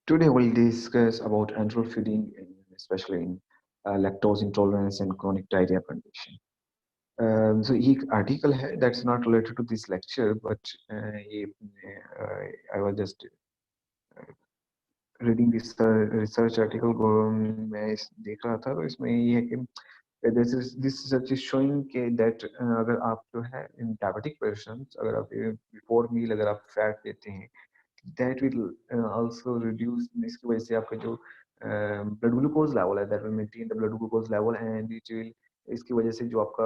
Today we'll discuss about enteral feeding, especially in lactose intolerance and chronic diarrhea condition. So एक article है that's not related to this lecture, but ये I was just reading this research article को मैं देख रहा था तो इसमें ये है कि this research is showing कि that अगर आप जो है in diabetic patients अगर आप before meal अगर आप fat लेते हैं that will also reduce इसकी वजह से आपका जो blood glucose level है that will maintain the blood glucose level and it will इसकी वजह से जो आपका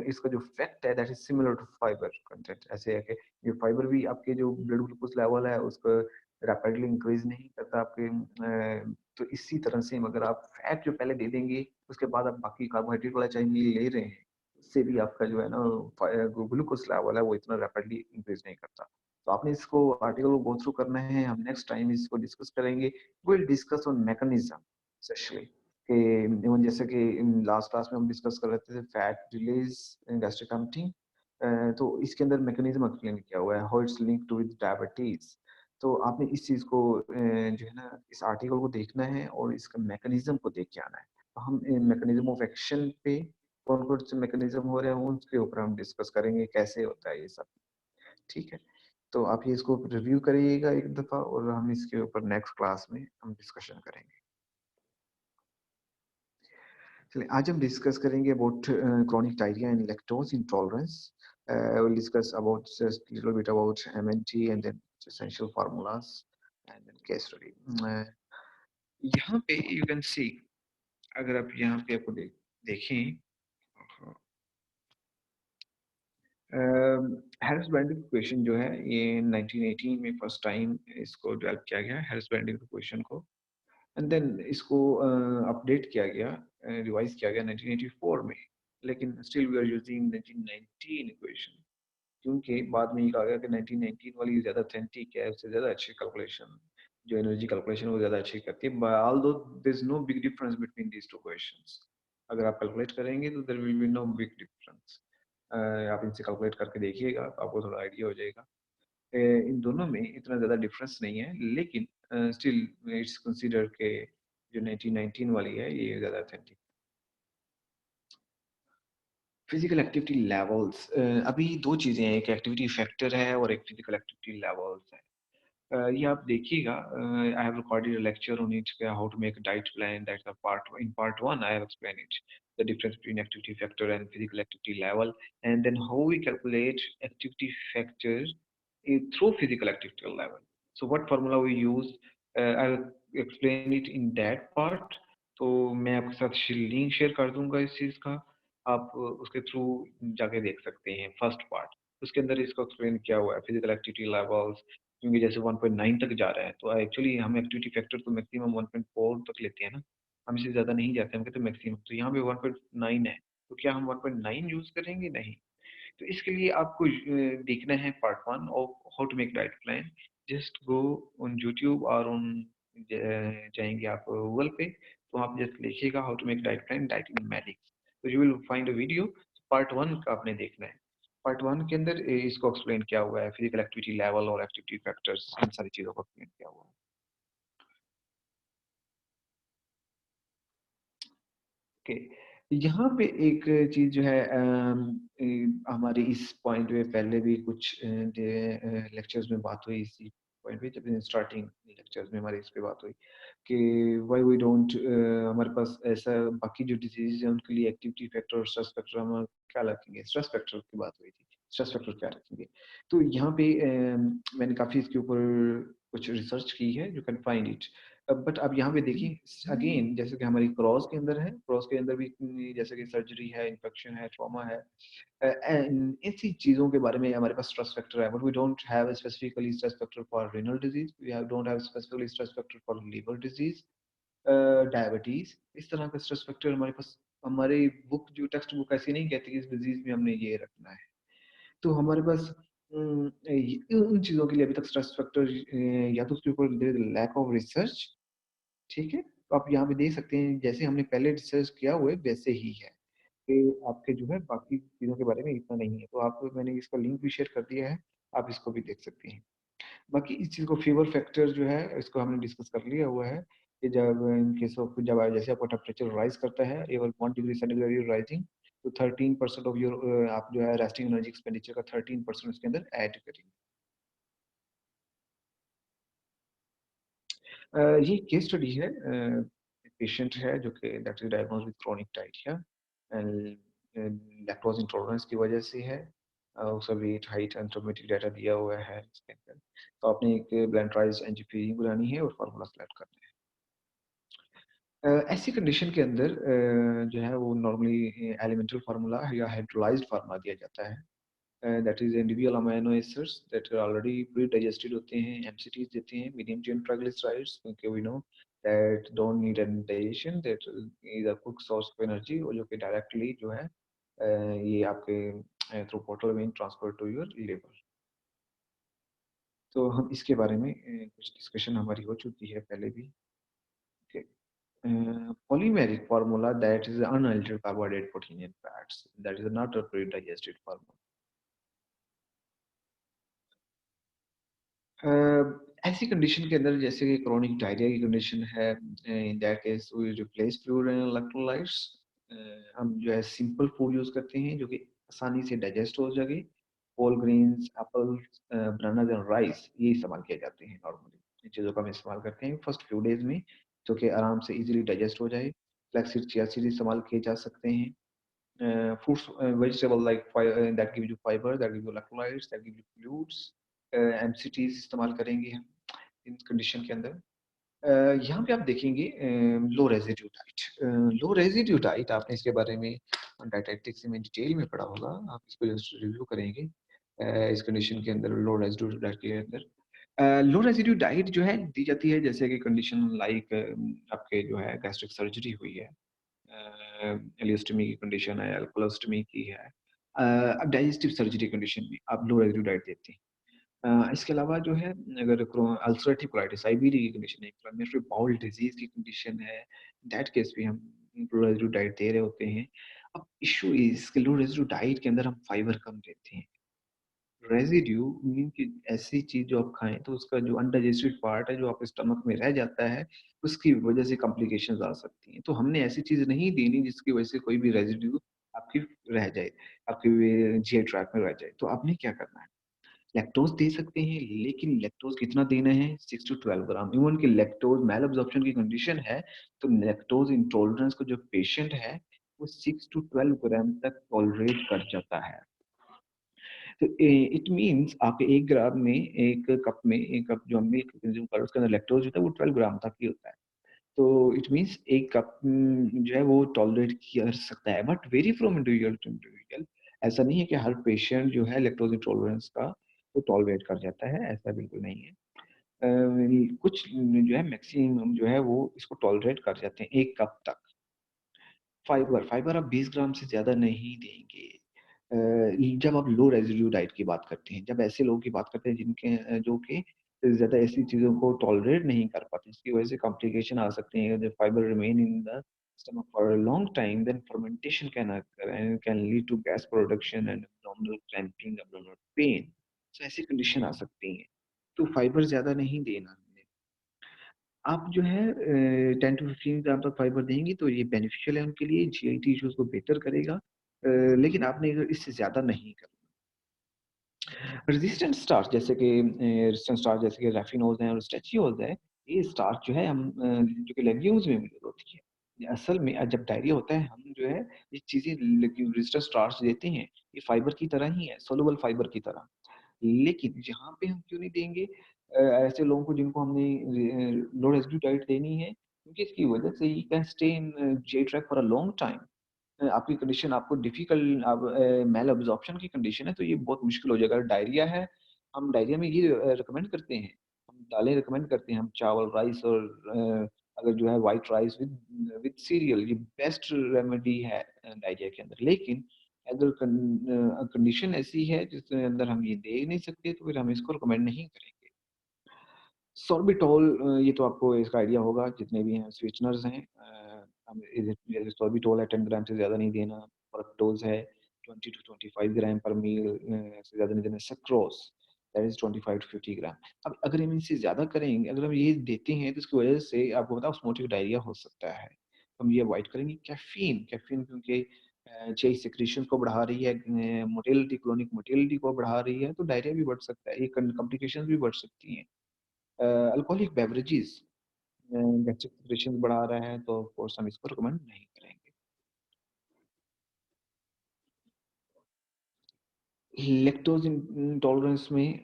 इसका जो फैक्ट है that is similar to fiber content ऐसे है कि ये फाइबर भी आपके जो ब्लड ग्लूकोज लेवल है उसको रैपिडली इंक्रीज नहीं करता आपके तो इसी तरह से अगर आप फैट जो पहले दे देंगे उसके बाद आप बाकी कार्बोहाइड्रेट वाला चाहे मील ले रहे हैं उससे भी आपका जो है ना ग्लूकोज लेवल है वो इतना रैपिडली इंक्रीज नहीं करता। तो आपने इसको आर्टिकल को गो थ्रू करना है, हम नेक्स्ट टाइम इसको डिस्कस करेंगे। विल डिस्कस ऑन मैकेनिज्म सेशली कि इवन जैसे कि लास्ट क्लास में हम डिस्कस कर रहे थे फैट रिलीज गैस्ट्रिक एम्प्टिंग, तो इसके अंदर मैकेनिज्म एक्सप्लेन किया हुआ है how it's link to with diabetes. तो आपने इस चीज को जो है ना इस आर्टिकल को देखना है और इसका मैकेनिज्म को देख के आना है। तो हम मैकेनिज्म ऑफ एक्शन पे कौन कौन से मैकेनिज्म हो रहे हैं उसके ऊपर हम डिस्कस करेंगे कैसे होता है ये सब। ठीक है, तो आप ये इसको रिव्यू करिएगा एक दफा और हम इसके ऊपर नेक्स्ट क्लास में हम डिस्कशन करेंगे। चलिए आज हम डिस्कस करेंगे about chronic diarrhea and lactose intolerance. We'll discuss about just little bit about MNT and then essential formulas and then case study. यहाँ पे you can see अगर आप यहाँ पे आपको देखें हैरिस बैंडिंग क्वेश्चन जो है ये 1918 में फर्स्ट टाइम इसको डेवलप किया गया हैरिस बैंडिंग क्वेश्चन को एंड देन इसको अपडेट किया गया रिवाइज किया गया 1984 में लेकिन still we are using 1919 equation क्योंकि बाद में ये कहा गया कि 1919 वाली ज़्यादा ऑथेंटिक है उससे ज़्यादा अच्छी कैलकुलेशन जो एनर्जी कैलकुलेशन वो ज़्यादा अच्छी करती है although there is no big difference between these two questions. अगर आप कैलकुलेट करेंगे तो there will be no big difference. आप इनसे कैलकुलेट करके देखिएगा आपको थोड़ा आइडिया हो जाएगा। इन दोनों में इतना ज़्यादा डिफरेंस नहीं है लेकिन स्टिल इट्स कंसीडर के जो 1919 वाली है ये ज़्यादा ऑथेंटिक। फिजिकल एक्टिविटी लेवल्स अभी दो चीज़ें हैं एक एक्टिविटी फैक्टर है और एक फिजिकल एक्टिविटी लेवल्स है। ये आप देखिएगा I have recorded a lecture on it how to make a diet plan that's a part in part 1 I have explain it the difference between activity factor and physical activity level and then how we calculate activity factor through physical activity level. So what formula we use, I'll explain it in that part. तो मैं आपके साथ link share कर दूंगा इस चीज का आप उसके थ्रू जाके देख सकते हैं फर्स्ट पार्ट उसके अंदर इसको एक्सप्लेन किया हुआ है फिजिकल एक्टिविटी लेवल्स क्योंकि जैसे 1.9 तक जा रहा है तो एक्चुअली हम एक्टिविटी फैक्टर तो मैक्सिमम 1.4 तक लेते हैं ना हम इससे ज्यादा नहीं जाते हम कहते हैं मैक्सिमम तो यहाँ पे 1.9 है तो क्या हम 1.9 यूज करेंगे नहीं तो इसके लिए आपको देखना है part 1 of how to make diet plan just go on YouTube और ऑन जाएंगे आप गूगल पे तो आप जस्ट लिखिएगा how to make diet plan dieting magics so you will find a video part 1 का आपने देखना है पार्ट 1 के अंदर इसको एक्सप्लेन किया हुआ है फिजिकल एक्टिविटी लेवल और एक्टिविटी फैक्टर्स इन सारी चीजों को एक्सप्लेन किया हुआ है। ओके यहाँ पे एक चीज जो है हमारी इस पॉइंट पे पहले भी कुछ लेक्चर्स में बात हुई इसी पॉइंट पे जब स्टार्टिंग लेक्चर्स में हमारी इस पे बात हुई कि व्हाई वी डोंट हमारे पास ऐसा बाकी जो डिजीज है उनके लिए एक्टिविटी फैक्टर और स्ट्रेस फैक्टर हम क्या रखेंगे स्ट्रेस फैक्टर की बात हुई थी स्ट्रेस फैक्टर क्या रखेंगे तो यहाँ पे मैंने काफी इसके ऊपर कुछ रिसर्च की है you can find it but अब यहाँ पे देखिए अगेन जैसे कि हमारी क्रॉस के अंदर है क्रॉस के अंदर भी जैसे कि सर्जरी है इन्फेक्शन है ट्रॉमा है ऐसी चीजों के बारे में हमारे पास स्ट्रेस फैक्टर है but we don't have specifically stress factor for renal disease we have don't have specifically stress factor for liver disease diabetes इस तरह का स्ट्रेस फैक्टर हमारे पास हमारी बुक जो टेक्स्ट बुक ऐसी नहीं कहती कि इस डिजीज में हमने ये रखना है तो हमारे पास उन चीजों के लिए अभी तक स्ट्रेस फैक्टर या तो उसके ऊपर लैक ऑफ रिसर्च ठीक है तो आप यहाँ पे देख सकते हैं जैसे हमने पहले रिसर्च किया हुआ है वैसे ही है कि आपके जो है बाकी चीजों के बारे में इतना नहीं है तो आपको मैंने इसका लिंक भी शेयर कर दिया है आप इसको भी देख सकते हैं। बाकी इस चीज़ को फीवर फैक्टर जो है इसको हमने डिस्कस कर लिया हुआ है कि जब इन केस ऑफ जब जैसे आपका टेम्परेचर राइज करता है एवर 1 डिग्री सेंटीग्रेड राइजिंग, तो 13% ऑफ योर आप जो है रेस्टिंग एनर्जी एक्सपेंडिचर का 13% उसके अंदर ऐड करेंगे। ये केस स्टडी है, पेशेंट है जो कि that is diagnosed with chronic diarrhoea and lactose intolerance की वजह से है। उसका वेट हाइट एंथ्रोपोमेट्रिक डाटा दिया हुआ है इसके अंदर। तो आपने एक ब्लेंडराइज्ड एंजियोपेडिन बनानी है और फार्मूला सेलेक्ट करना है। ऐसी कंडीशन के अंदर जो है वो नॉर्मली एलिमेंटल फार्मूला या हाइड्रोलाइज्ड फार्मूला दिया जाता है। That is individual amino acids that are already pre digested होते हैं, एमसीटीज देते हैं, मीडियम चेन ट्राइग्लिसराइड्स, क्योंकि we know that don't need any digestion, that is a quick source of energy, और जो कि डायरेक्टली जो है ये आपके through portal vein transfer to your liver. तो हम इसके बारे में कुछ डिस्कशन हमारी हो चुकी है पहले भी। Polymeric formula, that is unaltered carbohydrate, protein and fats. That is not a pre-digested formula. ऐसी कंडीशन के अंदर जैसे कि क्रोनिक डायरिया की कंडीशन है, in that case we replace fluid and electrolytes. हम जो है सिंपल फूड यूज करते हैं जो कि आसानी से डाइजेस्ट हो जाए। Whole grains, apples, bananas and rice ये इस्तेमाल किए जाते हैं नॉर्मली। इन चीज़ों का हम इस्तेमाल करते हैं फर्स्ट फ्यू डेज में, जो कि आराम से इजीली डाइजेस्ट हो जाए। फ्लैक्स सीड, चिया सीड इस्तेमाल किए जा सकते हैं। Fruits, vegetable like that give you fiber, that give you electrolytes, that give you fluids, MCTs इस्तेमाल करेंगे हम इन कंडीशन के अंदर। यहाँ पे आप देखेंगे लो रेजिड्यू डाइट। लो रेजिड्यू डाइट आपने इसके बारे में डाइटेटिक्स में डिटेल में पढ़ा होगा, आप इसको जस्ट रिव्यू करेंगे। इस कंडीशन के अंदर लो रेजिड्यू डाइट के अंदर लो रेजिड्यू डाइट जो है दी जाती है जैसे कि कंडीशन लाइक आपके जो है गैस्ट्रिक सर्जरी हुई है, एलियोस्टोमी की कंडीशन है, कोलोस्टोमी की है, अब डाइजेस्टिव सर्जरी कंडीशन में आप लो रेजिड्यू डाइट देते हैं। इसके अलावा जो है अगर अल्सरेटिव कोलाइटिस आईबीडी की कंडीशन है, इन्फ्लेमेटरी बाउल डिजीज की कंडीशन है, दैट केस भी हम लो रेजिड्यू डाइट दे रहे होते हैं। अब इशू इज कि लो रेजिड्यू डाइट के अंदर हम फाइबर कम देते हैं। रेज़िड्यू मीन कि ऐसी चीज़ जो आप खाएँ तो उसका जो अनडाइजेस्टेड पार्ट है जो आपके स्टमक में रह जाता है, उसकी वज़ह से कॉम्प्लिकेशंस आ सकती हैं। तो हमने ऐसी चीज़ नहीं देनी जिसकी वज़ह से कोई भी रेज़िड्यू आपकी रह जाए, आपके जीआई ट्रैक्ट में रह जाए। तो आपने क्या करना है, लैक्टोज़ दे सकते हैं, लेकिन लैक्टोज़ कितना देना है, 6 टू 12 ग्राम। इवन कि लैक्टोज़ मैलअब्सॉर्प्शन की कंडीशन है, तो लैक्टोज़ इंटॉलरेंस का जो पेशेंट है, वो 6 टू 12 ग्राम तक टॉलरेट कर जाता है। तो इट मीन्स आप 1 ग्राम में 1 कप में 1 कप जो हम मिल्क कंज़्यूम कर रहे हैं उसके अंदर लैक्टोज़ होता है वो 12 ग्राम तक ही होता है। तो इट मीन्स 1 कप जो है वो टॉलरेट कर सकता है, but vary from individual to individual. ऐसा नहीं है कि हर पेशेंट जो है लैक्टोज़ इंटॉलरेंस का वो टॉलरेट कर जाता है, ऐसा बिल्कुल नहीं है। कुछ जो है मैक्सिमम जो है वो इसको टॉलरेट कर जाते हैं 1 कप तक। फाइबर आप 20 ग्राम से ज़्यादा नहीं देंगे। जब आप लो रेज़िड्यू डाइट की बात करते हैं, जब ऐसे लोगों की बात करते हैं जिनके जो कि ज़्यादा ऐसी चीज़ों को टॉलरेट नहीं कर पाते, जिसकी वजह से कॉम्प्लिकेशन आ सकती हैं। The fibre remain in the stomach for a long time, then fermentation can occur and can lead to gas production and abdominal cramping, abdominal pain. So ऐसी कंडीशन आ सकती हैं। तो फाइबर ज़्यादा नहीं देना हमने। आप जो है 10 टू 15 ग्राम तक फाइबर देंगी तो ये बेनिफिशियल है उनके लिए, जीआईटी इश्यूज़ को बेहतर करेगा। लेकिन आपने अगर इससे ज़्यादा नहीं करना। रेजिस्टेंट स्टार्च जैसे कि रेजिस्टेंट स्टार्च जैसे कि रैफिनोज हैं और स्टैचियोज है, ये स्टार्च जो है हम जो कि लेग्यूम्स में मौजूद होती है। ये असल में जब डायरिया होता है हम जो है ये चीज़ें लेग्यूम रेजिस्टेंट स्टार्च देते हैं, ये फाइबर की तरह ही है, सोलुबल फाइबर की तरह। लेकिन यहाँ पे हम क्यों नहीं देंगे ऐसे लोगों को जिनको हमने लो रेसिड्यू डाइट देनी है, क्योंकि इसकी वजह से ही can stay in G tract for a long time. आपकी कंडीशन आपको डिफ़िकल्ट अब मैल अब्ज़ॉर्प्शन की कंडीशन है, तो ये बहुत मुश्किल हो जाएगा। डायरिया है, हम डायरिया में ये रिकमेंड करते हैं, हम दालें रिकमेंड करते हैं, हम चावल, राइस और अगर जो है व्हाइट राइस विद सीरियल ये बेस्ट रेमेडी है डायरिया के अंदर। लेकिन अगर कंडीशन ऐसी है जिसके अंदर हम ये दे नहीं सकते, तो फिर हम इसको रिकमेंड नहीं करेंगे। सॉर्बिटॉल ये तो आपको इसका आइडिया होगा जितने भी हैं स्वीटनर्स हैं हम जैसे सॉर्बिटॉल है 10 ग्राम से ज़्यादा नहीं देना, फ्रक्टोज़ है 20 टू 25 ग्राम पर मील से ज़्यादा नहीं देना, सुक्रोज़ दैट इज 25 to 50 ग्राम। अब अगर हम इनसे ज्यादा करेंगे, अगर हम ये देते हैं तो इसकी वजह से आपको बताओ ऑस्मोटिक डायरिया हो सकता है। तो हम ये अवॉइड करेंगे। कैफीन, कैफीन क्योंकि चेई सेक्रेशन को बढ़ा रही है, मोटिलिटी, क्रोनिक मोटिलिटी को बढ़ा रही है, तो डायरिया भी बढ़ सकता है, ये कॉम्प्लिकेशंस भी बढ़ सकती हैं। अल्कोहलिक बेवरेजेस गैस्ट्रिक सेक्रेशन बढ़ा रहा है, तो ऑफ कोर्स हम इसको रिकमेंड नहीं करेंगे। लैक्टोज इंटॉलरेंस में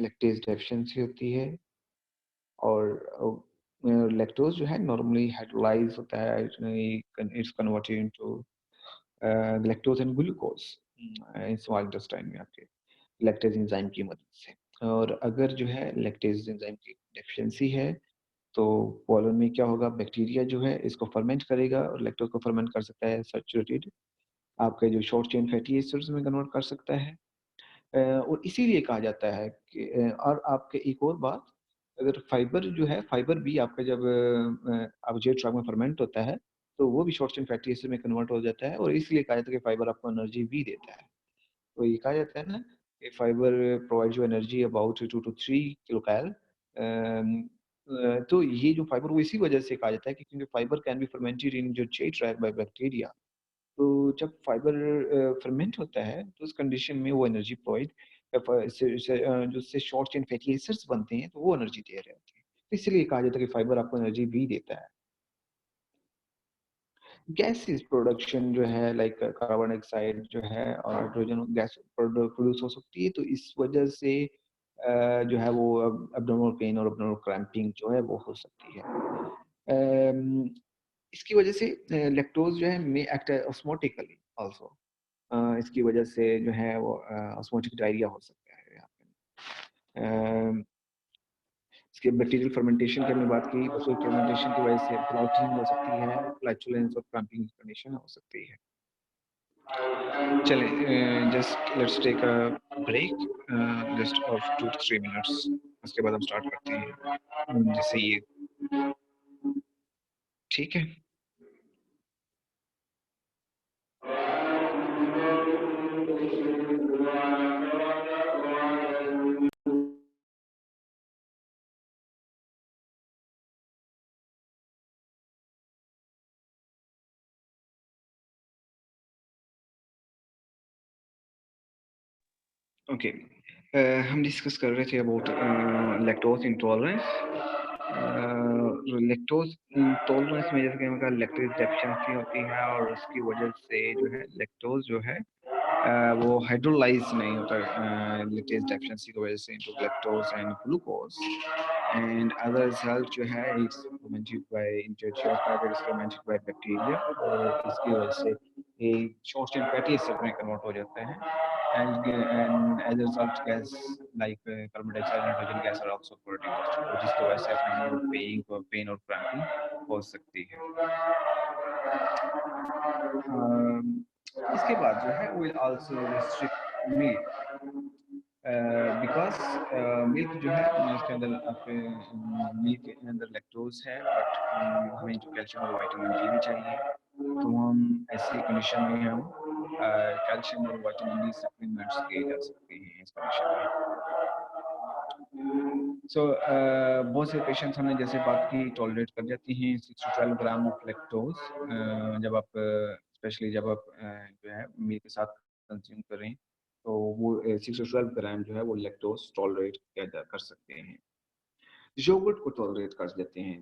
लैक्टेज डेफिशिएंसी होती है, और लैक्टोज जो है नॉर्मली हाइड्रोलाइज होता है, it's converted into lactose and glucose in small intestine में आपके लैक्टेज एंजाइम की मदद से। और अगर जो है लैक्टेज एंजाइम की डेफिशिएंसी है, तो पोलन में क्या होगा, बैक्टीरिया जो है इसको फर्मेंट करेगा, और लैक्टोज को फर्मेंट कर सकता है सैचुरेटेड आपके जो शॉर्ट चेन फैटी एसिड्स में कन्वर्ट कर सकता है। और इसीलिए कहा जाता है कि और आपके एक और बात, अगर फाइबर जो है, फाइबर भी आपका जब आप जेट ट्रैक में फर्मेंट होता है, तो वो भी शॉर्ट चेन फैटी एसिड में कन्वर्ट हो जाता है, और इसलिए कहा जाता है कि फाइबर आपको एनर्जी भी देता है। तो ये कहा जाता है ना कि fibre provides you energy about 2 to 3 kilo cal. तो ये जो फाइबर, वो इसी वजह से कहा जाता है कि क्योंकि फाइबर कैन बी फर्मेंटेड इन जो जेट ट्रैक बाय बैक्टीरिया। तो जब फाइबर फर्मेंट होता है, तो उस कंडीशन में वो एनर्जी प्रोवाइड जो से शॉर्ट चेन फैटी एसिड्स बनते हैं, तो वो एनर्जी दे रहे होते हैं। तो इसलिए कहा जाता है कि फाइबर आपको एनर्जी भी देता है। गैसेस प्रोडक्शन जो है, लाइक कार्बन डाइऑक्साइड जो है और हाइड्रोजन गैस प्रोड्यूस हो सकती है, तो इस वजह से जो है वो एब्डोमिनल पेन और एब्डोमिनल क्रैम्पिंग जो है वो हो सकती है। अम, इसकी वजह से लैक्टोज जो है मे एक्ट ऑस्मोटिकली आल्सो। इसकी वजह से जो है वो ऑस्मोटिक डायरिया हो सकता है यहाँ पे। इसके बैक्टीरियल फर्मेंटेशन की हमने बात की, उसको फर्मेंटेशन की वजह से क्लॉटिंग हो सकती है, फ्लैचुलेंस और क्रैम्पिंग कंडीशन हो सकती है। चलें, just let's take a break just of 2 to 3 minutes. उसके बाद हम स्टार्ट करते हैं, जैसे ये, ठीक है। ओके, हम डिस्कस कर रहे थे about lactose intolerance. Lactose intolerance में जैसे कि हमने कहा लैक्टेज डेफिशिएंसी होती है, और उसकी वजह से जो है लैक्टोज जो है वो हाइड्रोलाइज नहीं होता लैक्टेज डेफिशिएंसी की वजह से into lactose and glucose, and other result जो है it's fermented bye it's fermented by bacteria, और इसकी वजह से ये शॉर्ट चेन फैटी एसिड में कन्वर्ट हो जाते हैं, and as a result gas like carbon dioxide and hydrogen gas are also produced, और जिसकी वजह से abdominal पेन और cramping हो सकती है। इसके बाद जो है will also restrict milk, because milk जो है इसके अंदर आपके मिल्क के अंदर लैक्टोज है, बट हमें जो कैल्शियम और विटामिन डी भी चाहिए, तो हम ऐसी कंडीशन में हम कैल्शियम और विटामिन डी सप्लीमेंट्स लिए जा सकते हैं इस कंडीशन में। सो बहुत से पेशेंट्स हमने जैसे बात की टॉलरेट कर जाती हैं 6 to 12 ग्राम ऑफ लैक्टोज, जब आप स्पेशली जब आप जो है मिल्क के साथ कंज्यूम करें, तो वो 6 to 12 ग्राम जो है वो लैक्टोज टॉलरेट कर सकते हैं। योगर्ट को टॉलरेट कर देते हैं।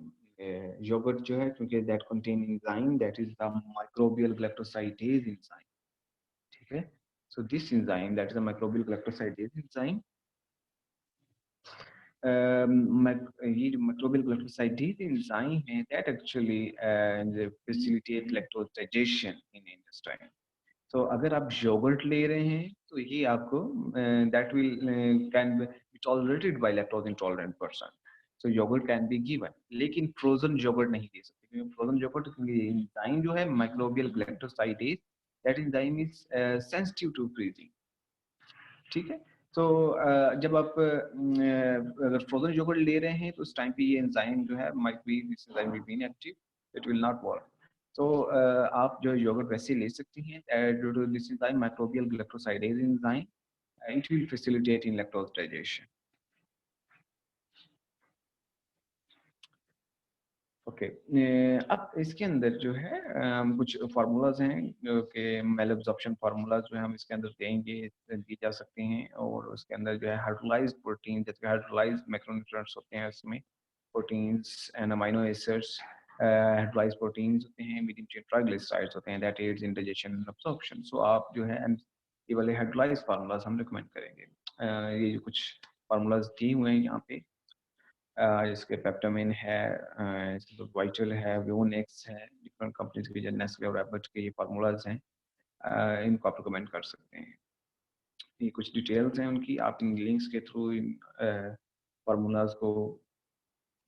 योगर्ट जो है क्योंकि that contain enzyme that is the microbial glycosidase enzyme, ठीक है। So this enzyme that is the microbial glycosidase enzyme, ये जो माइक्रोबियल ग्लाइकोसाइडेज एंजाइम है that actually facilitate lactose digestion in intestine. तो अगर आप योगर्ट ले रहे हैं, तो ये आपको that will can be tolerated by lactose intolerant person, so yoghurt can be given, लेकिन फ्रोजन योगर्ट नहीं दे सकते, क्योंकि फ्रोजन योगर्ट एंजाइम जो है microbial glycosidase that enzyme is sensitive to freezing, ठीक है। तो जब आप अगर फ्रोजन योगर्ट ले रहे हैं, तो उस टाइम पे ये एंजाइम जो है might be this enzyme will be inactive, it will not work. तो आप जो योगर्ट वैसे ले सकती हैं due to this enzyme microbial glycosidase enzyme, It will facilitate in lactose digestion. Okay, अब इसके अंदर जो है कुछ फार्मूलाज हैं जो कि मेलअब्जॉर्प्शन फार्मूलाज जो है हम इसके अंदर देंगे, दी जा सकते हैं। और उसके अंदर जो है हाइड्रोलाइज्ड प्रोटीन, जैसे हाइड्रोलाइज्ड मैक्रोन्यूट्रिएंट्स होते हैं उसमें, proteins and amino acids, hydrolysed proteins होते हैं, मीडियम चेन ट्राइग्लिसराइड्स होते हैं, that aids in digestion and absorption. So आप जो है ये वाले हाइड्रोलाइज्ड फार्मूलाज हम रिकमेंड करेंगे। ये जो कुछ फार्मूलाज दिए हुए हैं यहाँ पे, इसके पेप्टामिन है, इसके वाइटल है, व्योनेक्स है, डिफरेंट कंपनीज के जो नेस्ले और एबट के ये फार्मूलाज हैं, इनको आप रिकमेंड कर सकते हैं। ये कुछ डिटेल्स हैं उनकी, आप इन लिंक्स के थ्रू इन फार्मूलाज को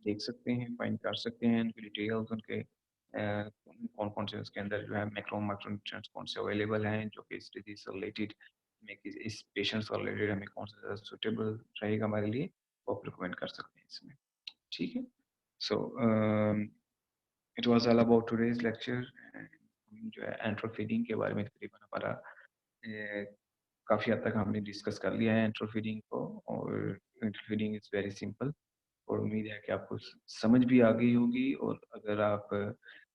देख सकते हैं, फाइंड कर सकते हैं, उनकी डिटेल्स, उनके कौन कौन से उसके अंदर जो है मैक्रोन्यूट्रिएंट्स कौन से अवेलेबल हैं जो कि इस डिजीज से रिलेटेड में, इस पेशेंट से रिलेटेड हमें कौन सा सुटेबल रहेगा हमारे लिए, वो आप रिकमेंड कर सकते हैं इसमें। ठीक है। So it was all about today's lecture। हम जो है एंट्रल फीडिंग के बारे में तकरीबन हमारा काफ़ी हद तक हमने डिस्कस कर लिया है एंट्रल फीडिंग को। और enteral feeding is very simple, और उम्मीद है कि आपको समझ भी आ गई होगी। और अगर आप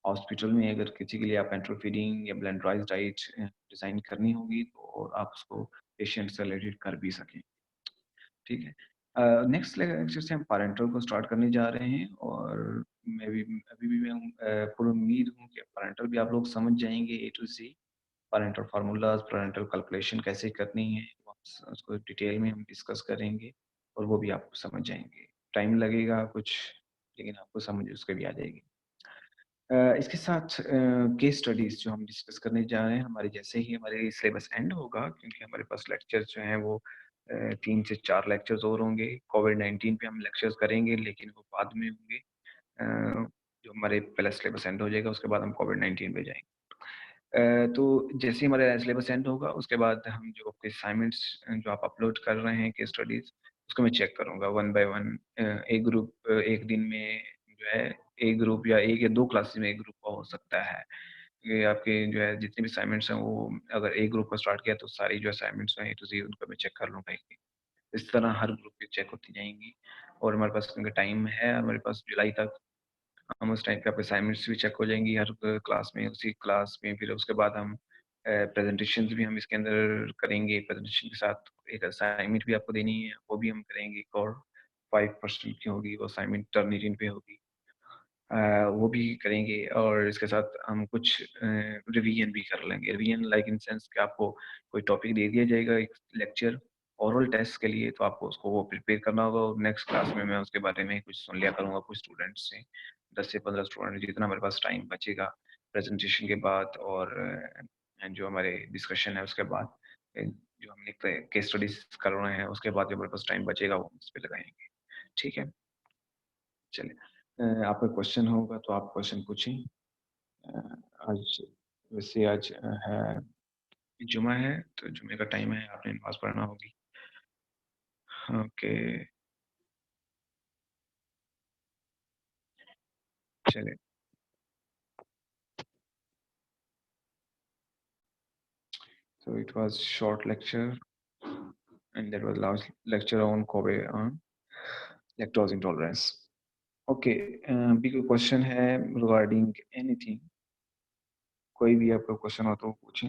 हॉस्पिटल में अगर किसी के लिए आप एंट्रल फीडिंग या ब्लेंडराइज्ड डाइट डिज़ाइन करनी होगी तो आप उसको पेशेंट से रिलेटेड कर भी सकें। ठीक है। नेक्स्ट लेक्चर से हम पैरेंटल को स्टार्ट करने जा रहे हैं, और मैं भी अभी भी मैं पूरी उम्मीद हूँ कि पैरेंटल भी आप लोग समझ जाएंगे A to C. Parenteral formulas, parenteral calculation कैसे करनी है, उसको डिटेल में हम डिस्कस करेंगे, और वो भी आप समझ जाएंगे। टाइम लगेगा कुछ, लेकिन आपको समझ उसके भी आ जाएगी। इसके साथ केस स्टडीज जो हम डिस्कस करने जा रहे हैं, हमारे जैसे ही हमारे सिलेबस एंड होगा, क्योंकि हमारे पास लेक्चर्स जो हैं वो 3 से 4 लेक्चर्स और होंगे। कोविड-19 पे हम लेक्चर्स करेंगे, लेकिन वो बाद में होंगे। जो हमारे पहला सिलेबस एंड हो जाएगा उसके बाद हम कोविड-19 पे जाएंगे। तो जैसे ही हमारा सिलेबस एंड होगा उसके बाद हम जो आपके असाइनमेंट्स जो आप अपलोड कर रहे हैं केस स्टडीज, उसको मैं चेक करूँगा वन बाय वन। एक ग्रुप एक दिन में जो है, एक ग्रुप या एक या 2 क्लासेस में एक ग्रुप का हो सकता है। ये आपके जो है जितने भी असाइनमेंट्स हैं, वो अगर एक ग्रुप का स्टार्ट किया तो सारी जो असाइनमेंट्स हैं ए टू ज़ेड उनको मैं चेक कर लूँगा एक दिन। इस तरह हर ग्रुप की चेक होती जाएँगी। और हमारे पास क्योंकि टाइम है, हमारे पास जुलाई तक, हम उस टाइम पे आपके असाइनमेंट्स भी चेक हो जाएंगी हर क्लास में, उसी क्लास में। फिर उसके बाद हम प्रेजेंटेशंस भी हम इसके अंदर करेंगे। प्रेजेंटेशन के साथ एक असाइनमेंट भी आपको देनी है, वो भी हम करेंगे। और 5% की होगी वो असाइनमेंट, टर्निटिन पे होगी, वो भी करेंगे। और इसके साथ हम कुछ रिवीजन भी कर लेंगे। रिवीजन लाइक इन सेंस कि आपको कोई टॉपिक दे दिया जाएगा एक लेक्चर ओरल टेस्ट के लिए, तो आपको उसको वो प्रिपेयर करना होगा, और नेक्स्ट क्लास में मैं उसके बारे में कुछ सुन लिया करूँगा कुछ स्टूडेंट्स से, 10 से 15 स्टूडेंट, जितना हमारे पास टाइम बचेगा प्रेजेंटेशन के बाद और जो हमारे डिस्कशन है उसके बाद, जो हमने केस स्टडीज कर रहे हैं उसके बाद जो हमारे पास टाइम बचेगा वो हम इस पे लगाएंगे। ठीक है, चलिए। आपका क्वेश्चन होगा तो आप क्वेश्चन पूछें। आज वैसे आज है जुमा है, तो जुमे का टाइम है, आपने नमाज पढ़ना होगी। ओके, चलिए। So it was short lecture, and that was last lecture on COVID, on lactose intolerance. Okay, अभी कोई क्वेश्चन है रिगार्डिंग एनीथिंग? कोई भी आपका क्वेश्चन हो तो पूछें।